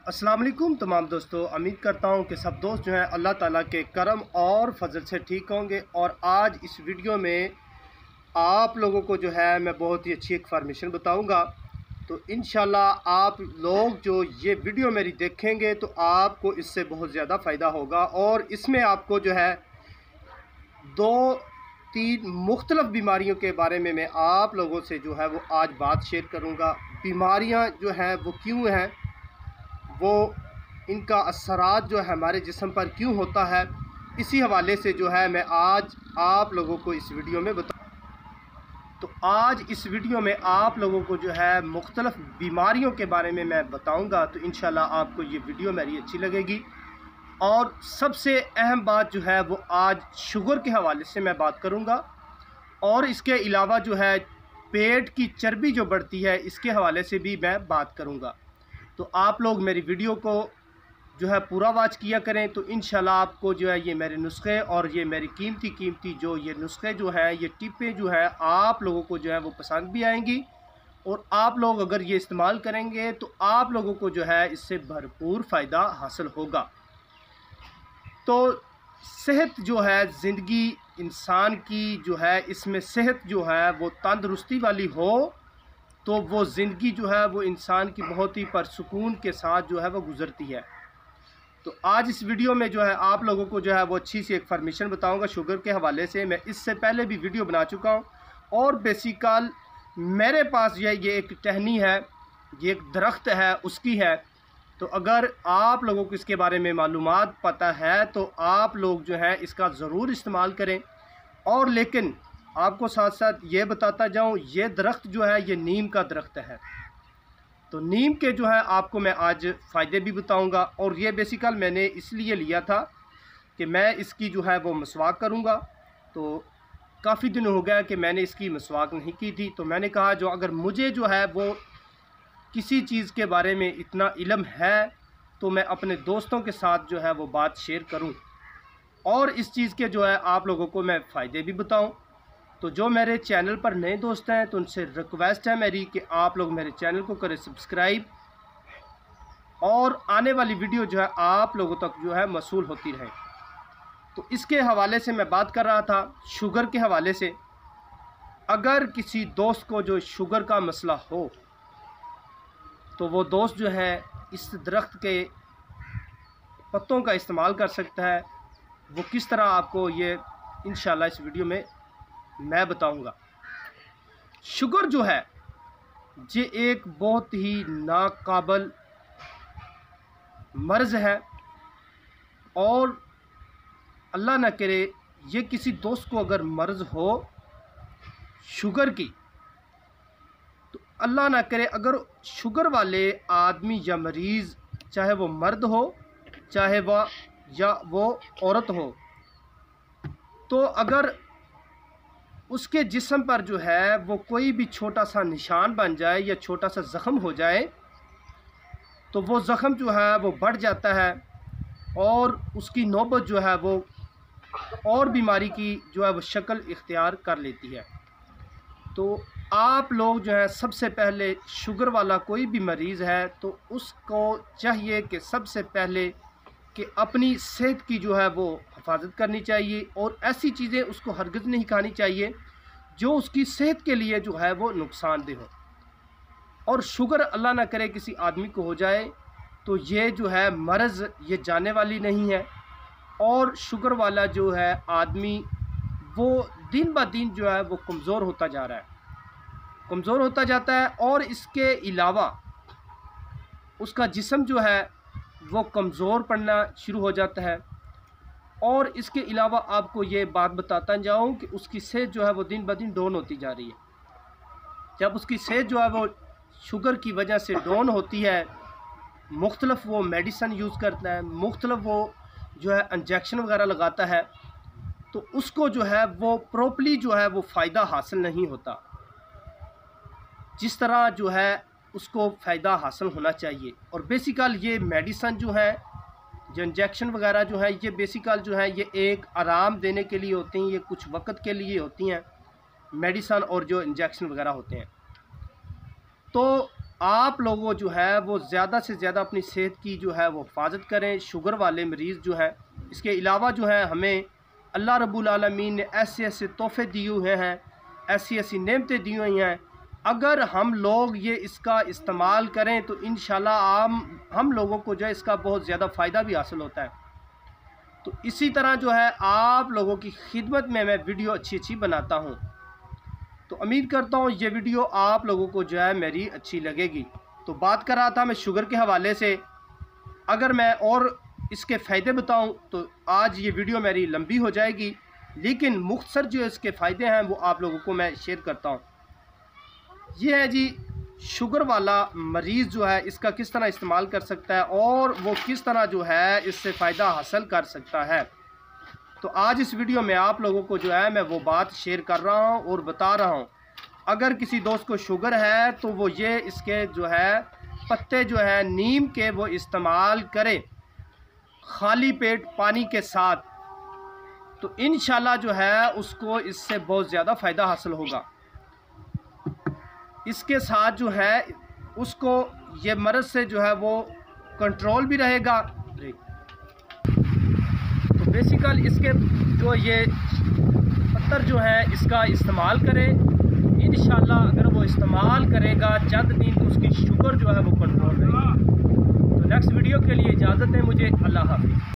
अस्सलाम वालेकुम तमाम दोस्तों। उम्मीद करता हूँ कि सब दोस्त जो हैं अल्लाह ताला के करम और फजल से ठीक होंगे। और आज इस वीडियो में आप लोगों को जो है मैं बहुत ही अच्छी इन्फॉर्मेशन बताऊँगा। तो इंशाल्लाह आप लोग जो ये वीडियो मेरी देखेंगे तो आपको इससे बहुत ज़्यादा फ़ायदा होगा। और इसमें आपको जो है दो तीन मुख्तलिफ़ बीमारियों के बारे में मैं आप लोगों से जो है वो आज बात शेयर करूँगा। बीमारियाँ जो हैं वो क्यों हैं, वो इनका असरात जो है हमारे जिस्म पर क्यों होता है, इसी हवाले से जो है मैं आज आप लोगों को इस वीडियो में तो आज इस वीडियो में आप लोगों को जो है मुख्तलिफ़ बीमारियों के बारे में मैं बताऊंगा। तो इंशाल्लाह आपको ये वीडियो मेरी अच्छी लगेगी। और सबसे अहम बात जो है वो आज शुगर के हवाले से मैं बात करूंगा। और इसके अलावा जो है पेट की चर्बी जो बढ़ती है इसके हवाले से भी मैं बात करूंगा। तो आप लोग मेरी वीडियो को जो है पूरा वॉच किया करें। तो इंशाल्लाह आपको जो है ये मेरे नुस्खे और ये मेरी कीमती जो ये नुस्खे जो हैं, ये टिपें जो है आप लोगों को जो है वो पसंद भी आएंगी। और आप लोग अगर ये इस्तेमाल करेंगे तो आप लोगों को जो है इससे भरपूर फ़ायदा हासिल होगा। तो सेहत जो है ज़िंदगी इंसान की जो है, इसमें सेहत जो है वो तंदुरुस्ती वाली हो तो वो ज़िंदगी जो है वो इंसान की बहुत ही परसुकून के साथ जो है वो गुज़रती है। तो आज इस वीडियो में जो है आप लोगों को जो है वो अच्छी सी इन्फॉर्मेशन बताऊंगा शुगर के हवाले से। मैं इससे पहले भी वीडियो बना चुका हूं। और बेसिकल मेरे पास ये एक टहनी है, ये एक दरख्त है, उसकी है। तो अगर आप लोगों को इसके बारे में मालूमात पता है तो आप लोग जो है इसका ज़रूर इस्तेमाल करें। और लेकिन आपको साथ साथ ये बताता जाऊं, ये दरख्त जो है ये नीम का दरख्त है। तो नीम के जो है आपको मैं आज फ़ायदे भी बताऊंगा। और ये बेसिकल मैंने इसलिए लिया था कि मैं इसकी जो है वो मसवाक करूंगा। तो काफ़ी दिन हो गया कि मैंने इसकी मसवाक नहीं की थी। तो मैंने कहा जो अगर मुझे जो है वो किसी चीज़ के बारे में इतना इल्म है तो मैं अपने दोस्तों के साथ जो है वो बात शेयर करूं और इस चीज़ के जो है आप लोगों को मैं फ़ायदे भी बताऊं। तो जो मेरे चैनल पर नए दोस्त हैं तो उनसे रिक्वेस्ट है मेरी कि आप लोग मेरे चैनल को करें सब्सक्राइब और आने वाली वीडियो जो है आप लोगों तक जो है मौसूल होती रहे। तो इसके हवाले से मैं बात कर रहा था शुगर के हवाले से। अगर किसी दोस्त को जो शुगर का मसला हो तो वो दोस्त जो है इस दरख्त के पत्तों का इस्तेमाल कर सकता है। वो किस तरह आपको ये इंशाल्लाह इस वीडियो में मैं बताऊंगा। शुगर जो है ये एक बहुत ही नाकाबिल मर्ज़ है। और अल्लाह ना करे ये किसी दोस्त को अगर मर्ज़ हो शुगर की, तो अल्लाह ना करे अगर शुगर वाले आदमी या मरीज़, चाहे वो मर्द हो चाहे वो औरत हो, तो अगर उसके जिस्म पर जो है वो कोई भी छोटा सा निशान बन जाए या छोटा सा ज़ख़म हो जाए तो वो ज़ख़म जो है वो बढ़ जाता है और उसकी नौबत जो है वो और बीमारी की जो है वो शक्ल इख्तियार कर लेती है। तो आप लोग जो है सबसे पहले शुगर वाला कोई भी मरीज़ है तो उसको चाहिए कि सबसे पहले कि अपनी सेहत की जो है वो हिफाजत करनी चाहिए और ऐसी चीज़ें उसको हरगिज़ नहीं खानी चाहिए जो उसकी सेहत के लिए जो है वो नुकसानदेह हो। और शुगर अल्लाह ना करे किसी आदमी को हो जाए तो ये जो है मर्ज़ ये जाने वाली नहीं है। और शुगर वाला जो है आदमी वो दिन ब दिन जो है वो कमज़ोर होता जा रहा है, कमज़ोर होता जाता है। और इसके अलावा उसका जिस्म जो है वो कमज़ोर पड़ना शुरू हो जाता है। और इसके अलावा आपको ये बात बताता जाऊँ कि उसकी सेहत जो है वो दिन ब दिन डाउन होती जा रही है। जब उसकी सेहत जो है वो शुगर की वजह से डाउन होती है, मुख्तलिफ वो मेडिसिन यूज़ करता है, मुख्तलिफ वो जो है इंजेक्शन वगैरह लगाता है, तो उसको जो है वो प्रॉपरली जो है वो फ़ायदा हासिल नहीं होता जिस तरह जो है उसको फ़ायदा हासिल होना चाहिए। और बेसिकल ये मेडिसिन जो है, जो इंजेक्शन वगैरह जो है, ये बेसिकल जो है ये एक आराम देने के लिए होती हैं, ये कुछ वक्त के लिए होती हैं मेडिसिन और जो इंजेक्शन वगैरह होते हैं। तो आप लोगों जो है वो ज़्यादा से ज़्यादा अपनी सेहत की जो है वो हिफाजत करें। शुगर वाले मरीज़ जो है, इसके अलावा जो है हमें अल्लाह रब्बुल आलमीन ने ऐसे ऐसे तोहफ़े दिए हुए हैं, ऐसी ऐसी नेमतें दी हुई हैं। अगर हम लोग ये इसका इस्तेमाल करें तो इंशाल्लाह हम लोगों को जो है इसका बहुत ज़्यादा फ़ायदा भी हासिल होता है। तो इसी तरह जो है आप लोगों की खिदमत में मैं वीडियो अच्छी बनाता हूँ। तो उम्मीद करता हूँ ये वीडियो आप लोगों को जो है मेरी अच्छी लगेगी। तो बात कर रहा था मैं शुगर के हवाले से। अगर मैं और इसके फ़ायदे बताऊँ तो आज ये वीडियो मेरी लंबी हो जाएगी, लेकिन मुख्तसर जो इसके फ़ायदे हैं वो आप लोगों को मैं शेयर करता हूँ। ये है जी, शुगर वाला मरीज़ जो है इसका किस तरह इस्तेमाल कर सकता है और वो किस तरह जो है इससे फ़ायदा हासिल कर सकता है। तो आज इस वीडियो में आप लोगों को जो है मैं वो बात शेयर कर रहा हूँ और बता रहा हूँ। अगर किसी दोस्त को शुगर है तो वो ये इसके जो है पत्ते जो है नीम के वो इस्तेमाल करे खाली पेट पानी के साथ, तो इंशाल्लाह जो है उसको इससे बहुत ज़्यादा फ़ायदा हासिल होगा। इसके साथ जो है उसको ये मर्ज़ से जो है वो कंट्रोल भी रहेगा। तो बेसिकल इसके जो ये पत्थर जो है इसका इस्तेमाल करें, इंशाल्लाह अगर वो इस्तेमाल करेगा चंद दिन तो उसकी शुगर जो है वो कंट्रोल रहेगी। तो नेक्स्ट वीडियो के लिए इजाज़त है मुझे। अल्लाह हाफ़िज़।